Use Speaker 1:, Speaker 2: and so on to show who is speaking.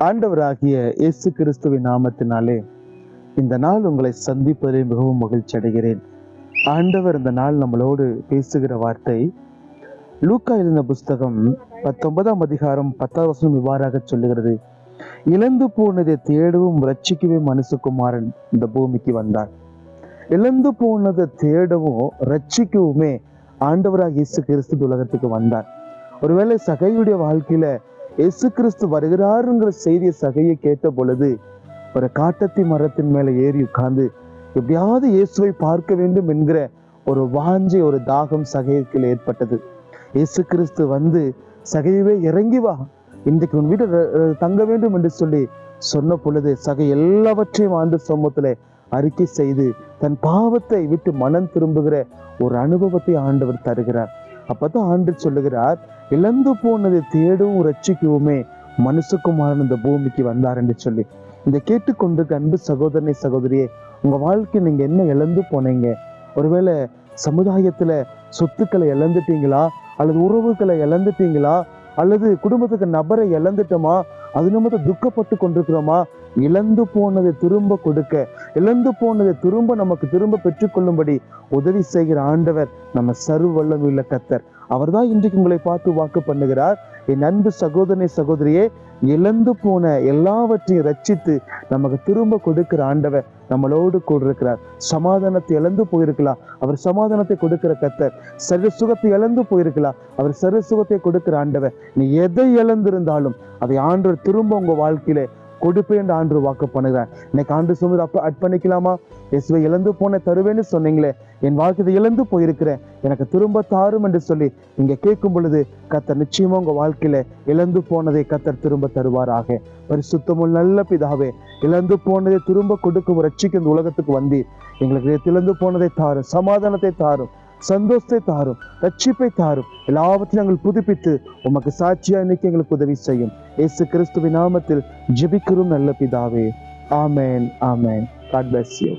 Speaker 1: ஆண்டவராகிய இயேசு கிறிஸ்துவின் நாமத்தினாலே இந்த நாள் உங்களை சந்திப்பதில் மிகவும் மகிழ்ச்சி அடைகிறேன். ஆண்டவர் இந்த நாள் நம்மளோடு பேசுகிற வார்த்தை லூக்கா எழுதின புஸ்தகம் 19ஆம் அதிகாரம் 10வது வசனம் இவ்வாறாக சொல்லுகிறது. இழந்து போனதை தேடவும் ரட்சிக்கவே மனுஷகுமாரன் இந்த பூமிக்கு வந்தார். இழந்து போனதை தேடவும் ரட்சிக்கவுமே ஆண்டவராக இயேசு கிறிஸ்து உலகத்துக்கு வந்தார். ஒருவேளை சகையுடைய வாழ்க்கையில இயேசு கிறிஸ்து வருகிறாருங்கிற செய்தியை சகையை கேட்ட பொழுது ஒரு காட்டத்தி மரத்தின் மேல ஏறி உட்கார்ந்து எப்படியாவது இயேசுவை பார்க்க வேண்டும் என்கிற ஒரு வாஞ்சை, ஒரு தாகம் சகைக்குள் ஏற்பட்டது. இயேசு கிறிஸ்து வந்து சகையவே இறங்கி வா, இன்றைக்கு உன் வீடு தங்க வேண்டும் என்று சொல்லி சொன்ன பொழுது சகை எல்லாவற்றையும் ஆண்டு சமூகத்துல அறிக்கை செய்து தன் பாவத்தை விட்டு மனம் திரும்புகிற ஒரு அனுபவத்தை ஆண்டவர் தருகிறார். அப்பதான் ஆண்டு சொல்லுகிறார், இழந்து போனதை தேடவும் ரட்சிக்கவுமே மனுஷகுமாரன் இந்த பூமிக்கு வந்தார் என்று சொல்லி. இந்த கேட்டுக்கொண்டிருக்க அன்பு சகோதரனை சகோதரியே, உங்க வாழ்க்கை நீங்க என்ன இழந்து போனீங்க? ஒருவேளை சமுதாயத்துல சொத்துக்களை இழந்துட்டீங்களா, அல்லது உறவுகளை இழந்துட்டீங்களா, அல்லது குடும்பத்துக்கு நபரை இழந்துட்டோமா, அது நம்ம துக்கப்பட்டு கொண்டிருக்கிறோமா? இழந்து போனதை திரும்ப கொடுக்க, இழந்து போனதை நமக்கு திரும்ப பெற்றுக்கொள்ளும்படி உதவி செய்கிற ஆண்டவர் நம்ம சர்வ வல்லமையுள்ள கர்த்தர். அவர்தான் இன்றைக்கு உங்களை பார்த்து வாக்கு பண்ணுகிறார். என் அன்பு சகோதரனை சகோதரியே, இழந்து போன எல்லாவற்றையும் ரட்சித்து நமக்கு திரும்ப கொடுக்கிற ஆண்டவர் நம்மளோடு கூட இருக்கிறார். சமாதானத்தை இழந்து போயிருக்கலாம், அவர் சமாதானத்தை கொடுக்கிற கர்த்தர். சரீர சுகத்தை இழந்து போயிருக்கலாம், அவர் சரீர சுகத்தை கொடுக்கிற ஆண்டவர். நீ எதை இழந்திருந்தாலும் அதை ஆண்டவர் திரும்ப உங்க வாழ்க்கையில கொடுப்பேன் ஆண்டு வாக்கு பண்ணுகிறார். இன்னைக்கு ஆண்டு சுமது அர்ப்பணிக்கலாமா? இயேசுவை இழந்து போன தருவேன்னு சொன்னீங்களே, என் வாழ்க்கையை இழந்து போயிருக்கிறேன், எனக்கு திரும்ப தாரும் என்று சொல்லி நீங்க கேட்கும் பொழுது கர்த்தர் நிச்சயமா உங்க வாழ்க்கையில இழந்து போனதை கர்த்தர் திரும்ப தருவாராக. பரிசுத்தமுள்ள நல்ல பிதாவே, இழந்து போனதை திரும்ப கொடுக்கும் ரட்சிக்க இந்த உலகத்துக்கு வந்தீர். எங்களுக்கு இழந்து போனதை தாரும், சமாதானத்தை தாரும், சந்தோஷத்தை தாரும், ரட்சிப்பை தாரும். எல்லாவற்றையும் நாங்கள் புதுப்பித்து உமக்கு சாட்சியா இன்னைக்கு எங்களுக்கு உதவி செய்யும். இயேசு கிறிஸ்துவின் நாமத்தில் ஜெபிக்கிறோம் நல்ல பிதாவே. ஆமென், ஆமென். God bless you.